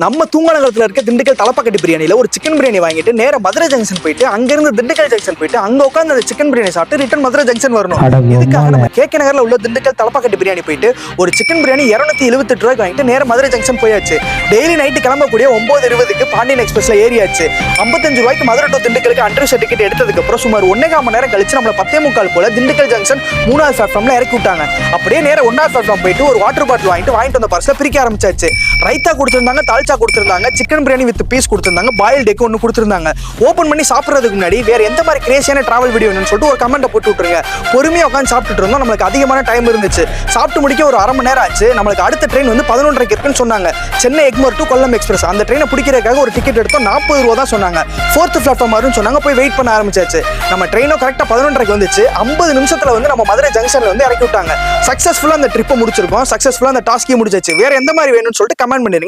நம்ம தூங்கநகரத்தில் இருக்க திண்டுக்கல் தலப்பாக்கட்டி பிரியாணியில் ஒரு சிக்கன் பிரியாணி வாங்கிட்டு நேராக மதுரை ஜங்ஷன் போயிட்டு அங்கிருந்து திண்டுக்கல் ஜங்ஷன் போயிட்டு அங்கே உட்காந்து அந்த சிக்கன் பிரியாணி சாப்பிட்டு ரிட்டன் மதுரை ஜங்ஷன் வரணும். இதுக்காக நம்ம கேகே நகரில் உள்ள திண்டுக்கல் தலப்பாக்கட்டி பிரியாணி போயிட்டு ஒரு சிக்கன் பிரியாணி 278 ரூபாய்க்கு வாங்கிட்டு நேராக மதுரை ஜங்ஷன் போயாச்சு. டெய்லி நைட்டு கிளம்பக்கூடிய 9:20க்கு பாண்டியன் எக்ஸ்பிரஸ்ல ஏறியாச்சு. 55 ரூபாய்க்கு மதுரை டு திண்டுக்கலுக்கு அண்டர்ஷ டிக்கெட் எடுத்ததுக்கு அப்புறம் சுமார் 1.25 மணி நேரம் கழிச்சு நம்மள 10:45 போல திண்டுக்கல் ஜங்ஷன் 3வது பிளாட்ஃபார்ம்ல இறக்கி விட்டாங்க. அப்படியே நேரா 1வது பிளாட்ஃபார்ம் போயிட்டு ஒரு வாட்டர் பாட்டில் வாங்கிட்டு வந்த பார்சல பிரிக்க ஆரம்பிச்சாச்சு. ரைத்தா கொடுத்திருந்தாங்க, தால்ச்சா கொடுத்திருந்தாங்க, சிக்கன் பிரியாணி வித் பீஸ் கொடுத்திருந்தாங்க, பாயில்ட் எக் ஒன்று கொடுத்திருந்தாங்க. ஓபன் பண்ணி சாப்பிட்றதுக்கு முன்னாடி வேற எந்த மாதிரி கிரேசியான டிராவல் வீடியோ வேணும்னு சொல்லிட்டு ஒரு கமெண்ட் போட்டு விட்டுருங்க. பொறுமையா உட்காந்து சாப்பிட்டுட்டு இருந்தோம். நம்மளுக்கு அதிகமான டைம் இருந்துச்சு. சாப்பிட்டு முடிக்க ஒரு அரை மணி நேரம் ஆச்சு. நம்மளுக்கு அடுத்த ட்ரெயின் வந்து 11:30 இருக்குன்னு சொன்னாங்க. Chennai Egmore to Kollam express. அந்த ட்ரெயினை பிடிக்கிறதுக்காக ஒரு டிக்கெட் எடுத்தோம். 40 ரூபா தான் சொன்னாங்க. 4th பிளாட்ஃபார்ம் வரும்னு சொன்னாங்க. போய் வெயிட் பண்ண ஆரம்பிச்சாச்சு. நம்ம ட்ரெயினும் கரெக்டா 11:30க்கு வந்துச்சு. 50 நிமிஷத்துல வந்து நம்ம மதுரை ஜங்ஷன்ல வந்து இறக்கி விட்டாங்க. சக்சஸ்ஃபுல்லா அந்த ட்ரிப்பை முடிச்சிருக்கோம். சக்சஸ்ஃபுல்லா அந்த டாஸ்கையும் முடிச்சாச்சு. வேற எந்த மாதிரி வேணும்னு சொல்லிட்டு கமெண்ட் பண்ணிருங்க.